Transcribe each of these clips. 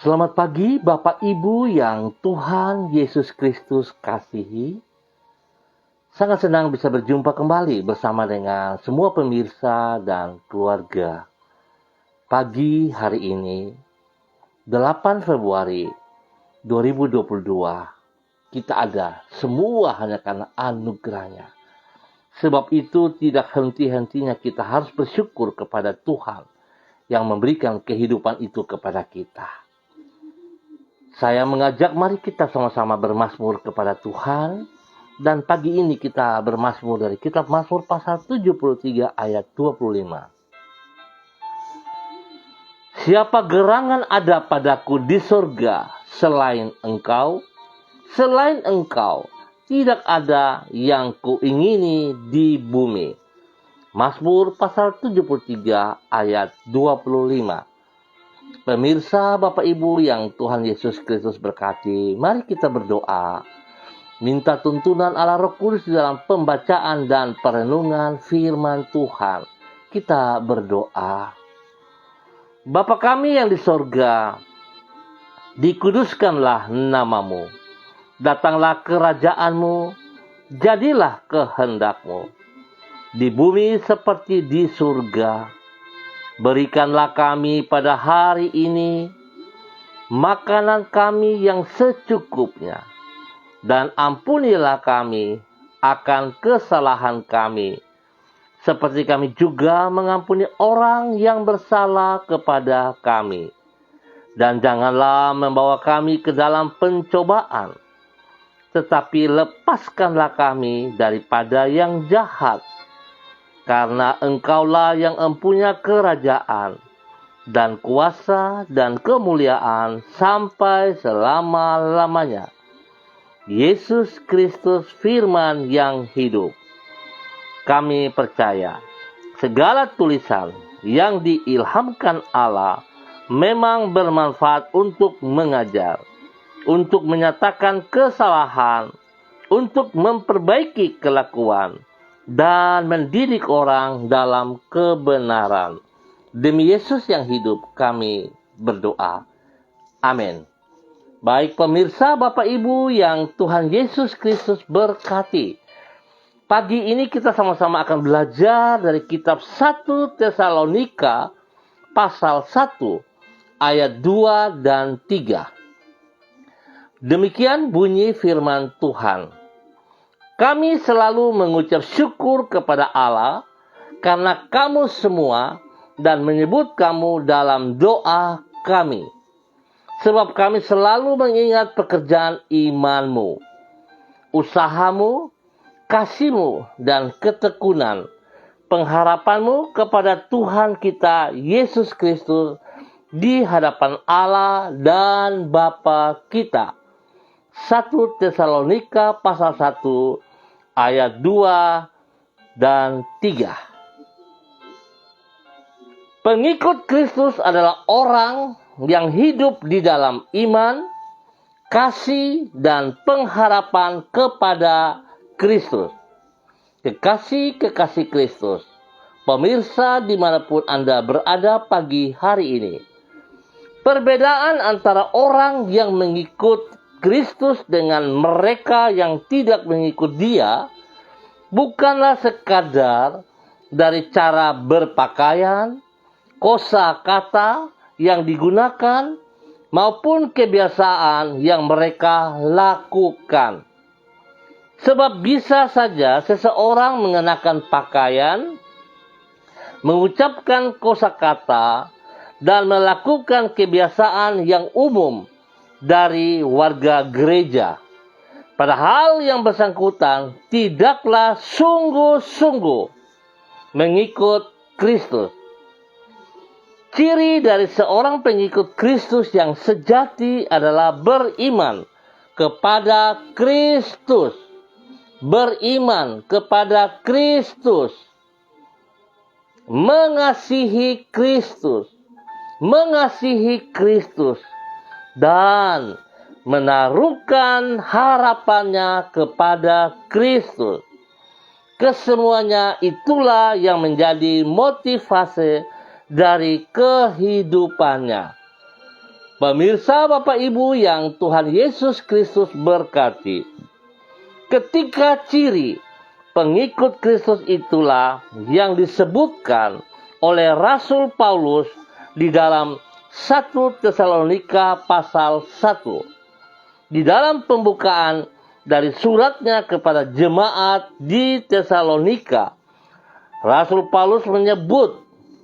Selamat pagi Bapak Ibu yang Tuhan Yesus Kristus kasihi. Sangat senang bisa berjumpa kembali bersama dengan semua pemirsa dan keluarga. Pagi hari ini, 8 Februari 2022, kita ada semua hanya karena anugerahnya. Sebab itu tidak henti-hentinya kita harus bersyukur kepada Tuhan yang memberikan kehidupan itu kepada kita. Saya mengajak mari kita sama-sama bermazmur kepada Tuhan. Dan pagi ini kita bermazmur dari kitab Mazmur pasal 73 ayat 25. Siapa gerangan ada padaku di surga selain engkau? Selain engkau tidak ada yang kuingini di bumi. Mazmur pasal 73 ayat 25. Pemirsa, Bapak Ibu yang Tuhan Yesus Kristus berkati, mari kita berdoa. Minta tuntunan Allah Roh Kudus di dalam pembacaan dan perenungan firman Tuhan. Kita berdoa. Bapa kami yang di sorga, dikuduskanlah namamu. Datanglah kerajaanmu, jadilah kehendakmu. Di bumi seperti di surga. Berikanlah kami pada hari ini makanan kami yang secukupnya, dan ampunilah kami akan kesalahan kami, seperti kami juga mengampuni orang yang bersalah kepada kami. Dan janganlah membawa kami ke dalam pencobaan, tetapi lepaskanlah kami daripada yang jahat. Karena engkaulah yang empunya kerajaan dan kuasa dan kemuliaan sampai selama-lamanya. Yesus Kristus firman yang hidup. Kami percaya segala tulisan yang diilhamkan Allah memang bermanfaat untuk mengajar, untuk menyatakan kesalahan, untuk memperbaiki kelakuan, dan mendidik orang dalam kebenaran. Demi Yesus yang hidup kami berdoa. Amin. Baik pemirsa Bapak Ibu yang Tuhan Yesus Kristus berkati. Pagi ini kita sama-sama akan belajar dari kitab 1 Tesalonika pasal 1 ayat 2 dan 3. Demikian bunyi firman Tuhan. Kami selalu mengucap syukur kepada Allah karena kamu semua dan menyebut kamu dalam doa kami. Sebab kami selalu mengingat pekerjaan imanmu, usahamu, kasihmu, dan ketekunan, pengharapanmu kepada Tuhan kita Yesus Kristus di hadapan Allah dan Bapa kita. 1 Tesalonika pasal 1 ayat 2 dan 3. Pengikut Kristus adalah orang yang hidup di dalam iman, kasih, dan pengharapan kepada Kristus. Kekasih-kekasih Kristus, pemirsa dimanapun Anda berada pagi hari ini. Perbedaan antara orang yang mengikut Kristus dengan mereka yang tidak mengikut Dia bukanlah sekadar dari cara berpakaian, kosakata yang digunakan, maupun kebiasaan yang mereka lakukan. Sebab bisa saja seseorang mengenakan pakaian, mengucapkan kosakata, dan melakukan kebiasaan yang umum dari warga gereja. Padahal yang bersangkutan tidaklah sungguh-sungguh mengikut Kristus. Ciri dari seorang pengikut Kristus yang sejati adalah beriman kepada Kristus. Beriman kepada Kristus. Mengasihi Kristus. Mengasihi Kristus. Dan menaruhkan harapannya kepada Kristus. Kesemuanya itulah yang menjadi motivasi dari kehidupannya. Pemirsa Bapak Ibu yang Tuhan Yesus Kristus berkati. Ketika ciri pengikut Kristus itulah yang disebutkan oleh Rasul Paulus di dalam 1 Tesalonika pasal 1. Di dalam pembukaan dari suratnya kepada jemaat di Tesalonika, Rasul Paulus menyebut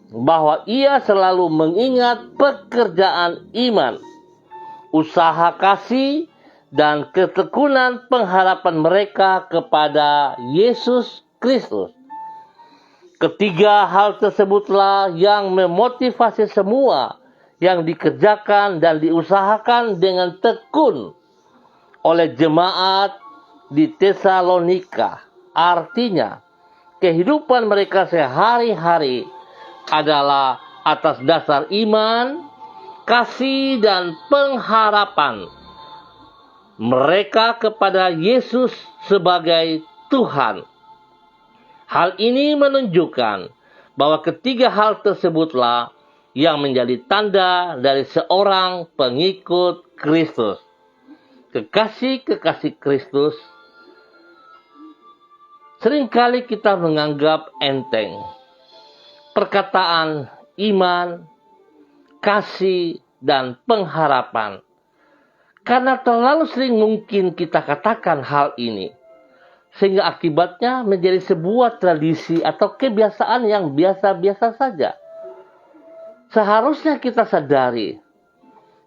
bahwa ia selalu mengingat pekerjaan iman, usaha kasih, dan ketekunan pengharapan mereka kepada Yesus Kristus. Ketiga hal tersebutlah yang memotivasi semua yang dikerjakan dan diusahakan dengan tekun oleh jemaat di Tesalonika. Artinya, kehidupan mereka sehari-hari adalah atas dasar iman, kasih, dan pengharapan mereka kepada Yesus sebagai Tuhan. Hal ini menunjukkan bahwa ketiga hal tersebutlah yang menjadi tanda dari seorang pengikut Kristus. Kekasih-kekasih Kristus, seringkali kita menganggap enteng perkataan iman, kasih, dan pengharapan. Karena terlalu sering mungkin kita katakan hal ini, sehingga akibatnya menjadi sebuah tradisi atau kebiasaan yang biasa-biasa saja. Seharusnya kita sadari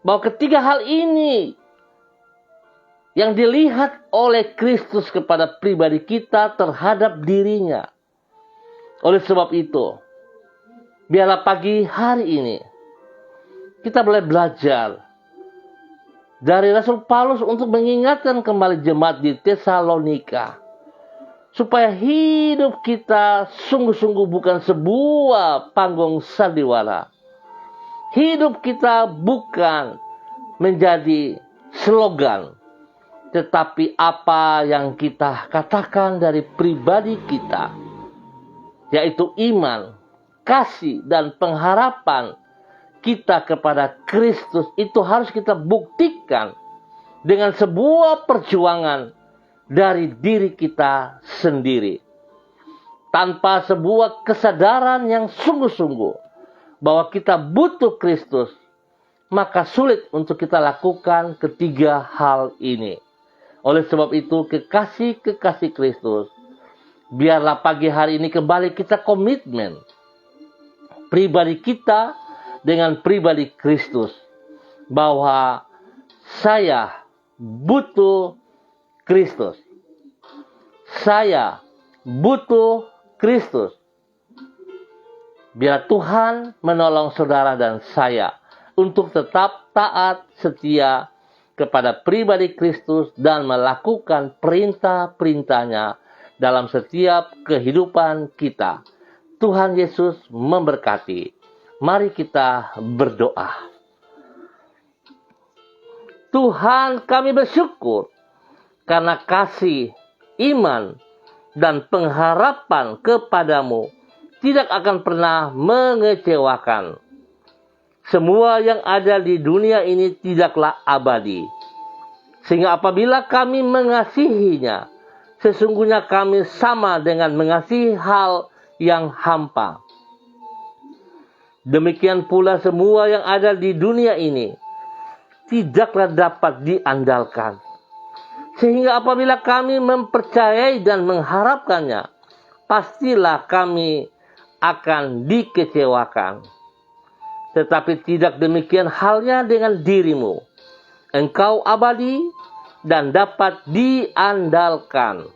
bahwa ketiga hal ini yang dilihat oleh Kristus kepada pribadi kita terhadap dirinya. Oleh sebab itu, biarlah pagi hari ini kita boleh belajar dari Rasul Paulus untuk mengingatkan kembali jemaat di Tesalonika, supaya hidup kita sungguh-sungguh bukan sebuah panggung sandiwara. Hidup kita bukan menjadi slogan, tetapi apa yang kita katakan dari pribadi kita, yaitu iman, kasih, dan pengharapan kita kepada Kristus, itu harus kita buktikan dengan sebuah perjuangan dari diri kita sendiri. Tanpa sebuah kesadaran yang sungguh-sungguh bahwa kita butuh Kristus, maka sulit untuk kita lakukan ketiga hal ini. Oleh sebab itu, kekasih-kekasih Kristus, biarlah pagi hari ini kembali kita komitmen pribadi kita dengan pribadi Kristus, bahwa saya butuh Kristus. Saya butuh Kristus. Biar Tuhan menolong saudara dan saya untuk tetap taat setia kepada pribadi Kristus dan melakukan perintah-perintahnya dalam setiap kehidupan kita. Tuhan Yesus memberkati. Mari kita berdoa. Tuhan, kami bersyukur karena kasih, iman, dan pengharapan kepadamu tidak akan pernah mengecewakan. Semua yang ada di dunia ini tidaklah abadi. Sehingga apabila kami mengasihinya, sesungguhnya kami sama dengan mengasihi hal yang hampa. Demikian pula semua yang ada di dunia ini tidaklah dapat diandalkan. Sehingga apabila kami mempercayai dan mengharapkannya, pastilah kami akan dikecewakan. Tetapi tidak demikian halnya dengan dirimu. Engkau abadi dan dapat diandalkan.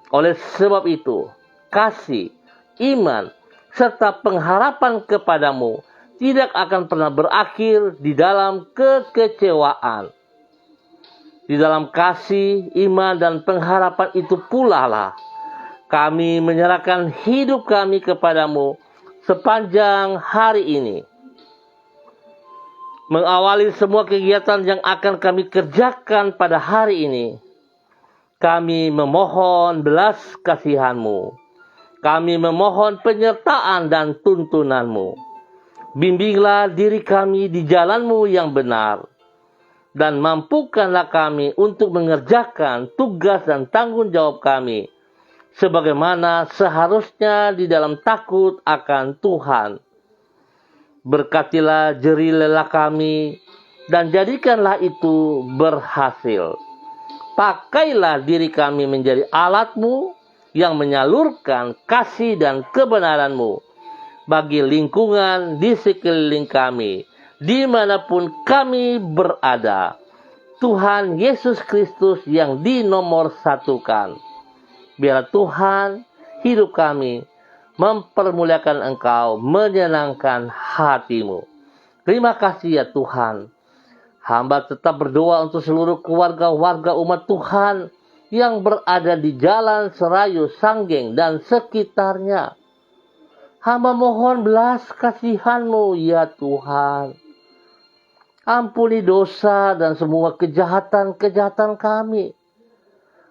Oleh sebab itu, kasih, iman, serta pengharapan kepadamu tidak akan pernah berakhir di dalam kekecewaan. Di dalam kasih, iman, dan pengharapan itu pula lah kami menyerahkan hidup kami kepadamu sepanjang hari ini. Mengawali semua kegiatan yang akan kami kerjakan pada hari ini, kami memohon belas kasihan-Mu. Kami memohon penyertaan dan tuntunan-Mu. Bimbinglah diri kami di jalan-Mu yang benar, dan mampukanlah kami untuk mengerjakan tugas dan tanggung jawab kami, sebagaimana seharusnya di dalam takut akan Tuhan. Berkatilah jerih lelah kami, dan jadikanlah itu berhasil. Pakailah diri kami menjadi alat-Mu yang menyalurkan kasih dan kebenaran-Mu bagi lingkungan di sekeliling kami, dimanapun kami berada. Tuhan Yesus Kristus yang dinomor satukan. Biar Tuhan hidup kami mempermuliakan Engkau, menyenangkan hati-Mu. Terima kasih ya Tuhan. Hamba tetap berdoa untuk seluruh keluarga-warga umat Tuhan yang berada di Jalan Serayu, Sanggeng, dan sekitarnya. Hamba mohon belas kasihan-Mu ya Tuhan. Ampuni dosa dan semua kejahatan-kejahatan kami.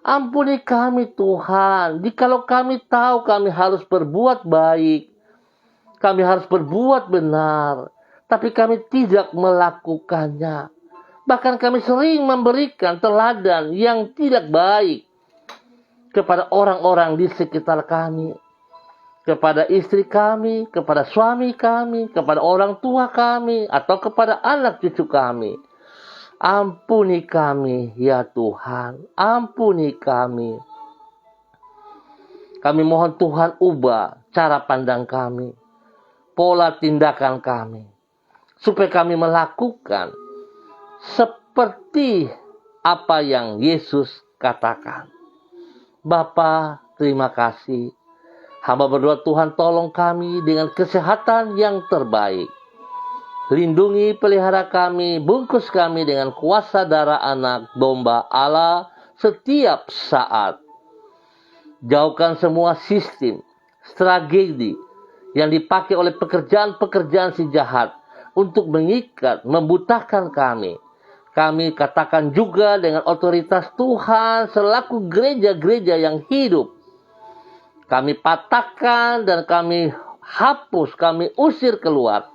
Ampuni kami Tuhan, jikalau kami tahu kami harus berbuat baik, kami harus berbuat benar, tapi kami tidak melakukannya. Bahkan kami sering memberikan teladan yang tidak baik kepada orang-orang di sekitar kami, kepada istri kami, kepada suami kami, kepada orang tua kami, atau kepada anak cucu kami. Ampuni kami ya Tuhan, ampuni kami. Kami mohon Tuhan ubah cara pandang kami, pola tindakan kami, supaya kami melakukan seperti apa yang Yesus katakan. Bapa, terima kasih. Hamba berdoa Tuhan tolong kami dengan kesehatan yang terbaik. Lindungi, pelihara kami, bungkus kami dengan kuasa darah anak domba Allah setiap saat. Jauhkan semua sistem, strategi yang dipakai oleh pekerjaan-pekerjaan si jahat untuk mengikat, membutakan kami. Kami katakan juga dengan otoritas Tuhan selaku gereja-gereja yang hidup. Kami patahkan dan kami hapus, kami usir keluar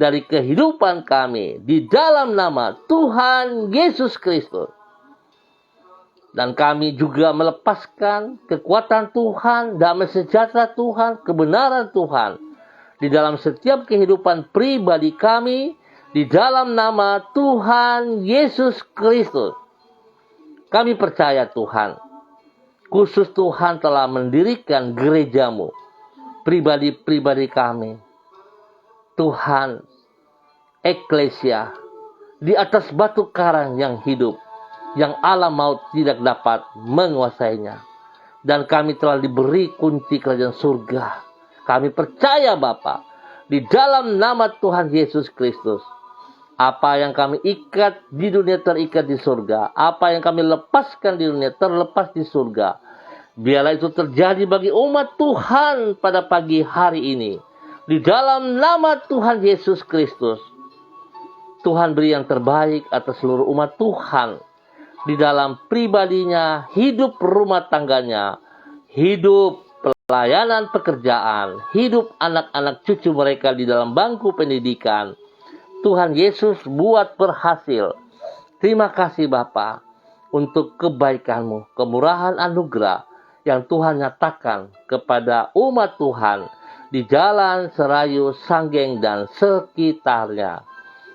dari kehidupan kami di dalam nama Tuhan Yesus Kristus. Dan kami juga melepaskan kekuatan Tuhan, damai sejahtera Tuhan, kebenaran Tuhan di dalam setiap kehidupan pribadi kami di dalam nama Tuhan Yesus Kristus. Kami percaya Tuhan, khusus Tuhan telah mendirikan gereja-Mu, pribadi-pribadi kami. Tuhan, eklesia, di atas batu karang yang hidup, yang alam maut tidak dapat menguasainya. Dan kami telah diberi kunci kerajaan surga. Kami percaya Bapa, di dalam nama Tuhan Yesus Kristus, apa yang kami ikat di dunia terikat di surga. Apa yang kami lepaskan di dunia terlepas di surga. Biarlah itu terjadi bagi umat Tuhan pada pagi hari ini. Di dalam nama Tuhan Yesus Kristus. Tuhan beri yang terbaik atas seluruh umat Tuhan. Di dalam pribadinya, hidup rumah tangganya, hidup pelayanan pekerjaan, hidup anak-anak cucu mereka di dalam bangku pendidikan. Tuhan Yesus buat berhasil. Terima kasih Bapa untuk kebaikan-Mu, kemurahan anugerah yang Tuhan nyatakan kepada umat Tuhan di Jalan Serayu, Sanggeng, dan sekitarnya.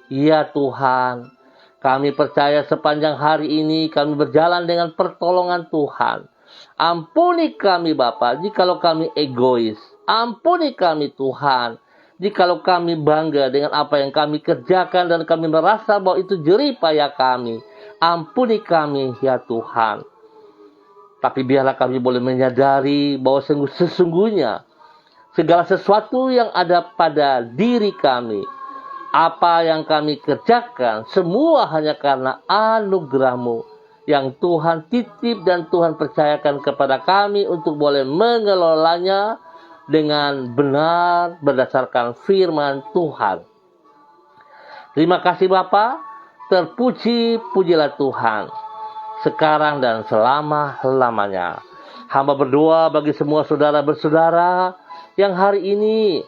Ya Tuhan, kami percaya sepanjang hari ini kami berjalan dengan pertolongan Tuhan. Ampuni kami Bapa jikalau kami egois. Ampuni kami Tuhan jikalau kami bangga dengan apa yang kami kerjakan dan kami merasa bahwa itu jerih payah kami. Ampuni kami ya Tuhan. Tapi biarlah kami boleh menyadari bahwa sesungguhnya segala sesuatu yang ada pada diri kami, apa yang kami kerjakan, semua hanya karena anugerah-Mu yang Tuhan titip dan Tuhan percayakan kepada kami untuk boleh mengelolanya dengan benar berdasarkan firman Tuhan. Terima kasih Bapa, terpuji-pujilah Tuhan, sekarang dan selama-lamanya. Hamba berdoa bagi semua saudara-bersaudara yang hari ini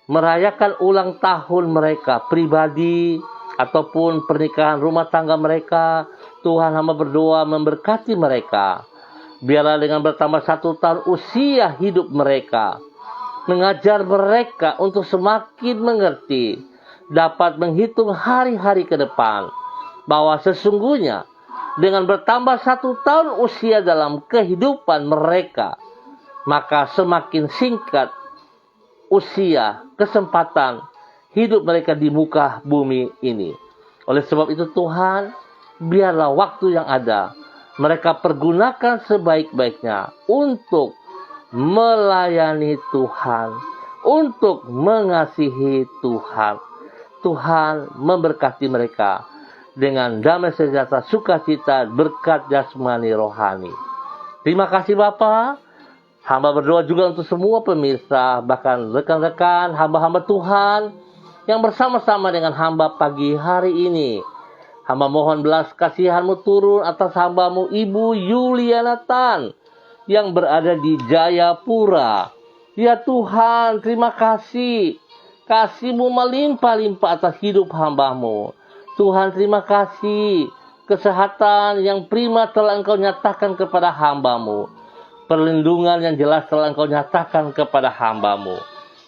merayakan ulang tahun mereka pribadi ataupun pernikahan rumah tangga mereka. Tuhan, hamba berdoa memberkati mereka. Biarlah dengan bertambah 1 tahun usia hidup mereka, mengajar mereka untuk semakin mengerti, dapat menghitung hari-hari ke depan, bahwa sesungguhnya dengan bertambah 1 tahun usia dalam kehidupan mereka, maka semakin singkat usia, kesempatan hidup mereka di muka bumi ini. Oleh sebab itu Tuhan, biarlah waktu yang ada mereka pergunakan sebaik-baiknya untuk melayani Tuhan, untuk mengasihi Tuhan. Tuhan memberkati mereka dengan damai sejahtera, sukacita, berkat jasmani rohani. Terima kasih Bapa. Hamba berdoa juga untuk semua pemirsa, bahkan rekan-rekan, hamba-hamba Tuhan yang bersama-sama dengan hamba pagi hari ini. Hamba mohon belas kasihan-Mu turun atas hamba-Mu Ibu Yuliana Tan yang berada di Jayapura. Ya Tuhan, terima kasih. Kasih-Mu melimpah-limpah atas hidup hamba-Mu. Tuhan, terima kasih. Kesehatan yang prima telah Engkau nyatakan kepada hamba-Mu. Perlindungan yang jelas telah Engkau nyatakan kepada hamba-Mu.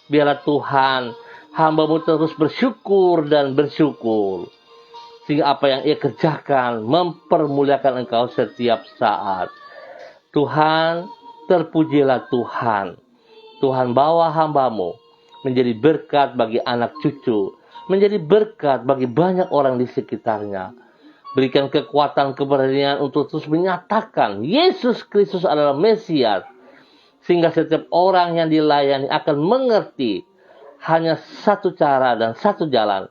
Biarlah Tuhan, hamba-Mu terus bersyukur dan bersyukur, sehingga apa yang Ia kerjakan mempermuliakan Engkau setiap saat. Tuhan, terpujilah Tuhan. Tuhan, bawa hamba-Mu menjadi berkat bagi anak cucu, menjadi berkat bagi banyak orang di sekitarnya. Berikan kekuatan, keberanian untuk terus menyatakan Yesus Kristus adalah Mesias, sehingga setiap orang yang dilayani akan mengerti hanya satu cara dan satu jalan.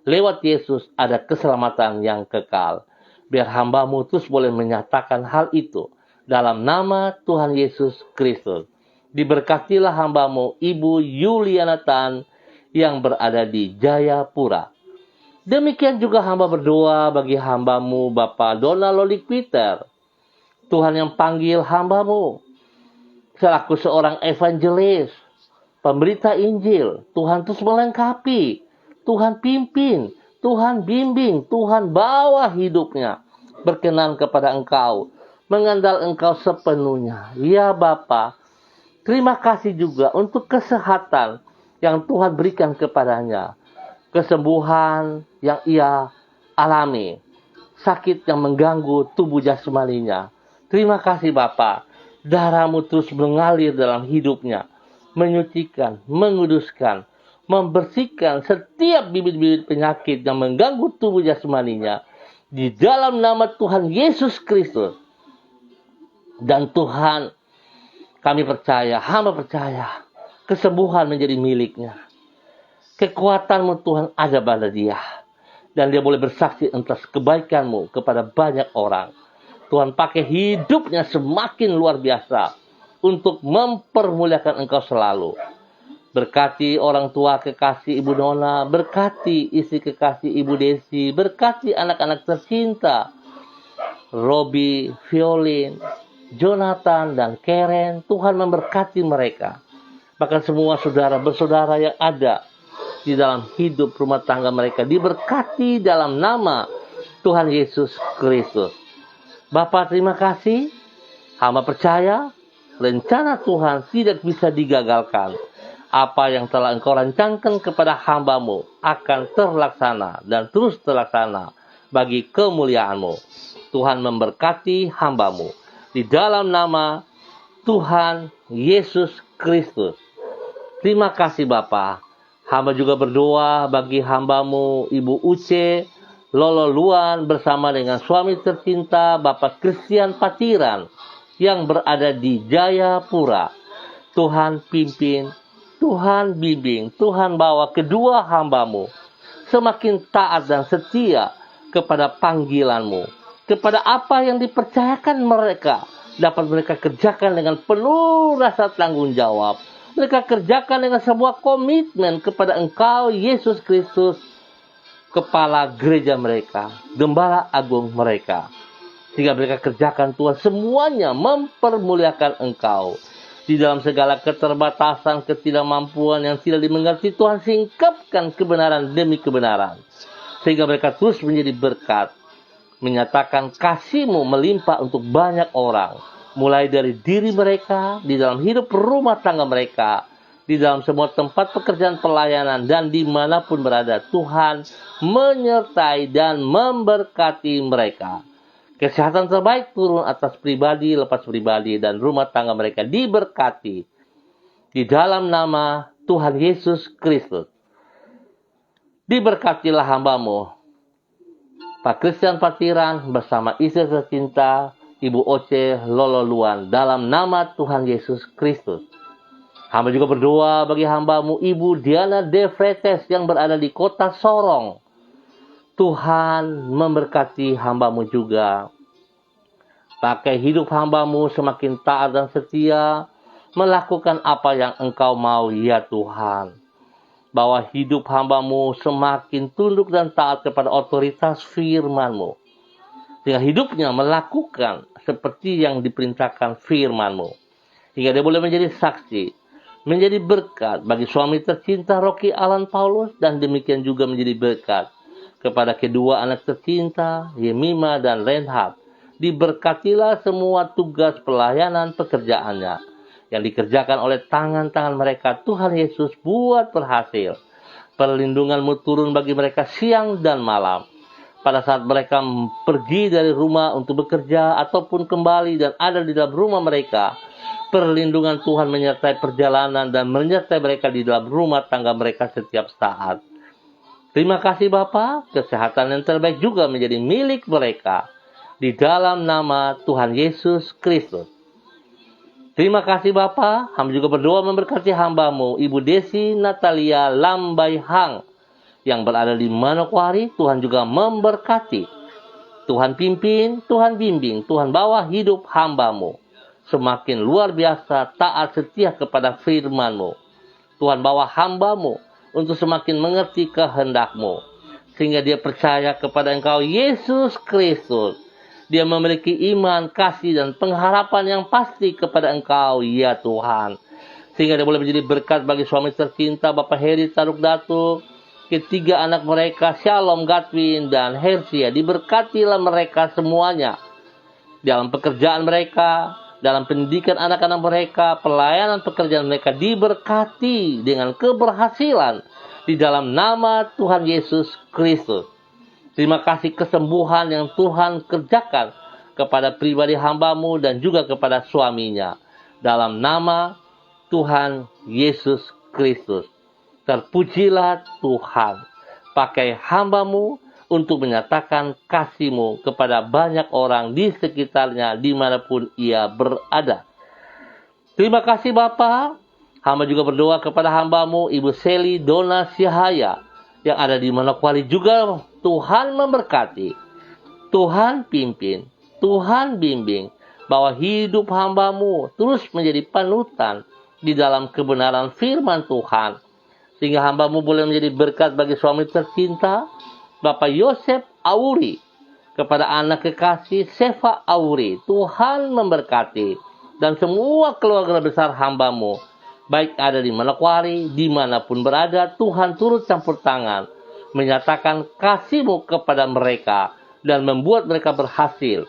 Lewat Yesus ada keselamatan yang kekal. Biar hamba-Mu terus boleh menyatakan hal itu dalam nama Tuhan Yesus Kristus. Diberkatilah hamba-Mu Ibu Yuliana Tan yang berada di Jayapura. Demikian juga hamba berdoa bagi hamba-Mu Bapak Donald Lolik Peter. Tuhan yang panggil hamba-Mu selaku seorang evangelis, pemberita Injil. Tuhan terus melengkapi, Tuhan pimpin, Tuhan bimbing, Tuhan bawa hidupnya berkenan kepada Engkau, mengandal Engkau sepenuhnya. Ya Bapa, terima kasih juga untuk kesehatan yang Tuhan berikan kepadanya. Kesembuhan yang ia alami, sakit yang mengganggu tubuh jasmaninya. Terima kasih Bapa, darah-Mu terus mengalir dalam hidupnya, menyucikan, menguduskan, membersihkan setiap bibit-bibit penyakit yang mengganggu tubuh jasmaninya. Di dalam nama Tuhan Yesus Kristus. Dan Tuhan, kami percaya, hamba percaya, kesembuhan menjadi miliknya. Kekuatan-Mu Tuhan ada pada dia. Dan dia boleh bersaksi atas kebaikan-Mu kepada banyak orang. Tuhan pakai hidupnya semakin luar biasa untuk mempermuliakan Engkau selalu. Berkati orang tua kekasih Ibu Nona, berkati istri kekasih Ibu Desi, berkati anak-anak tercinta Robi, Violin, Jonathan, dan Karen. Tuhan memberkati mereka. Bahkan semua saudara-bersaudara yang ada di dalam hidup rumah tangga mereka diberkati dalam nama Tuhan Yesus Kristus. Bapa, terima kasih. Hamba percaya rencana Tuhan tidak bisa digagalkan. Apa yang telah Engkau rancangkan kepada hamba-Mu akan terlaksana dan terus terlaksana bagi kemuliaan-Mu. Tuhan memberkati hamba-Mu di dalam nama Tuhan Yesus Kristus. Terima kasih Bapa. Hamba juga berdoa bagi hamba-Mu Ibu Uce Lolo Luan bersama dengan suami tercinta Bapak Christian Patiran yang berada di Jayapura. Tuhan pimpin, Tuhan bimbing, Tuhan bawa kedua hamba-Mu semakin taat dan setia kepada panggilan-Mu, kepada apa yang dipercayakan mereka dapat mereka kerjakan dengan penuh rasa tanggung jawab. Mereka kerjakan dengan sebuah komitmen kepada Engkau, Yesus Kristus, Kepala gereja mereka, Gembala agung mereka. Sehingga mereka kerjakan Tuhan semuanya mempermuliakan Engkau. Di dalam segala keterbatasan, ketidakmampuan yang tidak dimengerti, Tuhan singkapkan kebenaran demi kebenaran. Sehingga mereka terus menjadi berkat, menyatakan kasih-Mu melimpah untuk banyak orang. Mulai dari diri mereka, di dalam hidup rumah tangga mereka, di dalam semua tempat pekerjaan pelayanan, dan dimanapun berada, Tuhan menyertai dan memberkati mereka. Kesehatan terbaik turun atas pribadi, lepas pribadi, dan rumah tangga mereka diberkati. Di dalam nama Tuhan Yesus Kristus. Diberkatilah hamba-Mu, Pak Christian Patiran bersama istri tercinta, Ibu Oce Lololuan, dalam nama Tuhan Yesus Kristus. Hamba juga berdoa bagi hamba-Mu, Ibu Diana De Fretes yang berada di kota Sorong. Tuhan memberkati hamba-Mu juga. Pakai hidup hamba-Mu semakin taat dan setia, melakukan apa yang Engkau mau, ya Tuhan. Bahwa hidup hamba-Mu semakin tunduk dan taat kepada otoritas firman-Mu. Sehingga hidupnya melakukan seperti yang diperintahkan firman-Mu. Hingga dia boleh menjadi saksi, menjadi berkat bagi suami tercinta Rocky Alan Paulus, dan demikian juga menjadi berkat kepada kedua anak tercinta, Yemima dan Reinhard. Diberkatilah semua tugas pelayanan pekerjaannya yang dikerjakan oleh tangan-tangan mereka. Tuhan Yesus buat berhasil. Perlindungan-Mu turun bagi mereka siang dan malam. Pada saat mereka pergi dari rumah untuk bekerja ataupun kembali dan ada di dalam rumah mereka, perlindungan Tuhan menyertai perjalanan dan menyertai mereka di dalam rumah tangga mereka setiap saat. Terima kasih Bapa, kesehatan yang terbaik juga menjadi milik mereka. Di dalam nama Tuhan Yesus Kristus. Terima kasih Bapa, hamba juga berdoa memberkati hamba-Mu, Ibu Desi Natalia Lambai Hang, yang berada di Manokwari. Tuhan juga memberkati. Tuhan pimpin, Tuhan bimbing, Tuhan bawa hidup hamba-Mu semakin luar biasa taat setia kepada firman-Mu. Tuhan bawa hamba-Mu untuk semakin mengerti kehendak-Mu, sehingga dia percaya kepada Engkau, Yesus Kristus. Dia memiliki iman, kasih, dan pengharapan yang pasti kepada Engkau, ya Tuhan. Sehingga dia boleh menjadi berkat bagi suami tercinta, Bapak Heri Taruk Datuk, ketiga anak mereka, Shalom Gatwin, dan Hersia. Diberkatilah mereka semuanya. Dalam pekerjaan mereka, dalam pendidikan anak-anak mereka, pelayanan pekerjaan mereka diberkati dengan keberhasilan. Di dalam nama Tuhan Yesus Kristus. Terima kasih kesembuhan yang Tuhan kerjakan kepada pribadi hamba-Mu dan juga kepada suaminya. Dalam nama Tuhan Yesus Kristus. Terpujilah Tuhan. Pakai hamba-Mu untuk menyatakan kasih-Mu kepada banyak orang di sekitarnya dimanapun ia berada. Terima kasih Bapa. Hamba juga berdoa kepada hamba-Mu, Ibu Seli Dona Syahaya, yang ada di Manokwari juga. Tuhan memberkati, Tuhan pimpin, Tuhan bimbing, bahwa hidup hamba-Mu terus menjadi panutan di dalam kebenaran firman Tuhan. Sehingga hamba-Mu boleh menjadi berkat bagi suami tercinta, Bapak Yosef Auri, kepada anak kekasih Seva Auri. Tuhan memberkati, dan semua keluarga besar hamba-Mu, baik ada di Manokwari, dimanapun berada, Tuhan turut campur tangan, menyatakan kasih-Mu kepada mereka dan membuat mereka berhasil.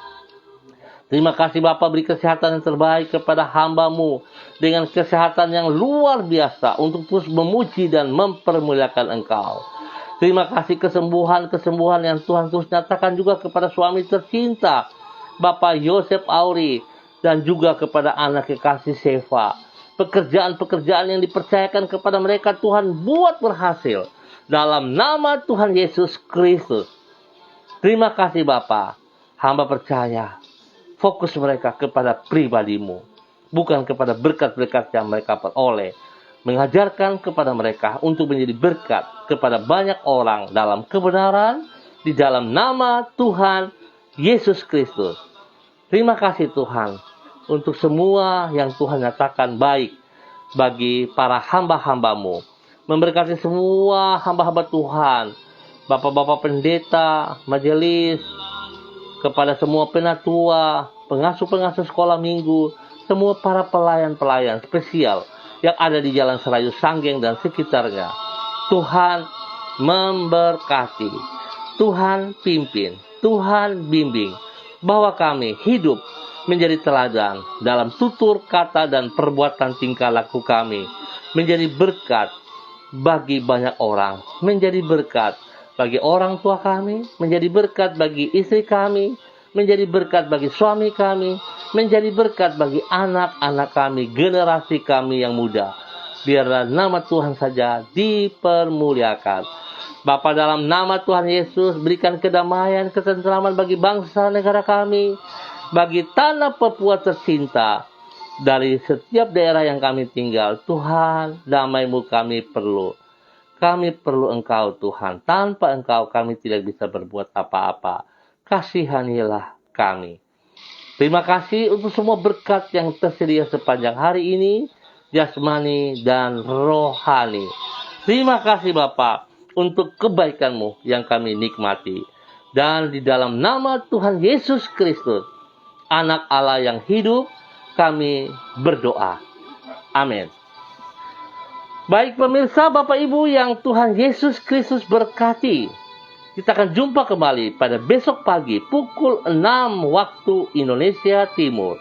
Terima kasih Bapa, beri kesehatan yang terbaik kepada hamba-Mu dengan kesehatan yang luar biasa untuk terus memuji dan mempermuliakan Engkau. Terima kasih kesembuhan yang Tuhan terus nyatakan juga kepada suami tercinta Bapak Yosef Auri dan juga kepada anak kekasih Seva. Pekerjaan-pekerjaan yang dipercayakan kepada mereka Tuhan buat berhasil. Dalam nama Tuhan Yesus Kristus. Terima kasih Bapa. Hamba percaya fokus mereka kepada pribadi-Mu, bukan kepada berkat-berkat yang mereka peroleh. Mengajarkan kepada mereka untuk menjadi berkat kepada banyak orang dalam kebenaran di dalam nama Tuhan Yesus Kristus. Terima kasih Tuhan untuk semua yang Tuhan nyatakan baik bagi para hamba-hamba-Mu. Memberkati semua hamba-hamba Tuhan, Bapak-bapak pendeta, majelis, kepada semua penatua, pengasuh-pengasuh sekolah minggu, semua para pelayan-pelayan spesial yang ada di Jalan Serayu Sanggeng dan sekitarnya. Tuhan memberkati, Tuhan pimpin, Tuhan bimbing, bahwa kami hidup menjadi teladan dalam tutur kata dan perbuatan tingkah laku kami, menjadi berkat bagi banyak orang, menjadi berkat bagi orang tua kami, menjadi berkat bagi istri kami, menjadi berkat bagi suami kami, menjadi berkat bagi anak-anak kami, generasi kami yang muda. Biarlah nama Tuhan saja dipermuliakan. Bapa, dalam nama Tuhan Yesus, berikan kedamaian, ketentraman bagi bangsa negara kami, bagi tanah Papua tercinta, dari setiap daerah yang kami tinggal. Tuhan, damai-Mu kami perlu. Kami perlu Engkau, Tuhan. Tanpa Engkau kami tidak bisa berbuat apa-apa. Kasihanilah kami. Terima kasih untuk semua berkat yang tersedia sepanjang hari ini, jasmani dan rohani. Terima kasih Bapa untuk kebaikan-Mu yang kami nikmati. Dan di dalam nama Tuhan Yesus Kristus, Anak Allah yang hidup, kami berdoa. Amin. Baik pemirsa, Bapak Ibu yang Tuhan Yesus Kristus berkati. Kita akan jumpa kembali pada besok pagi pukul 6 waktu Indonesia Timur.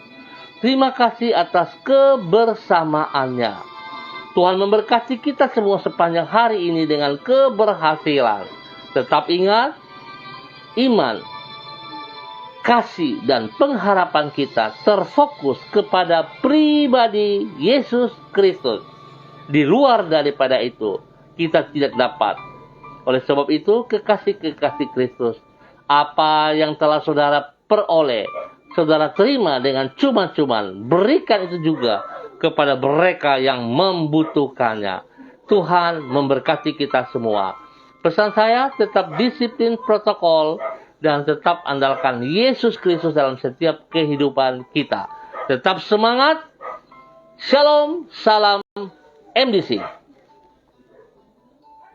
Terima kasih atas kebersamaannya. Tuhan memberkati kita semua sepanjang hari ini dengan keberhasilan. Tetap ingat, iman, kasih, dan pengharapan kita terfokus kepada pribadi Yesus Kristus. Di luar daripada itu, kita tidak dapat. Oleh sebab itu, kekasih-kekasih Kristus, apa yang telah saudara peroleh, saudara terima dengan cuma-cuman, berikan itu juga kepada mereka yang membutuhkannya. Tuhan memberkati kita semua. Pesan saya, tetap disiplin protokol dan tetap andalkan Yesus Kristus dalam setiap kehidupan kita. Tetap semangat. Shalom, salam MDC.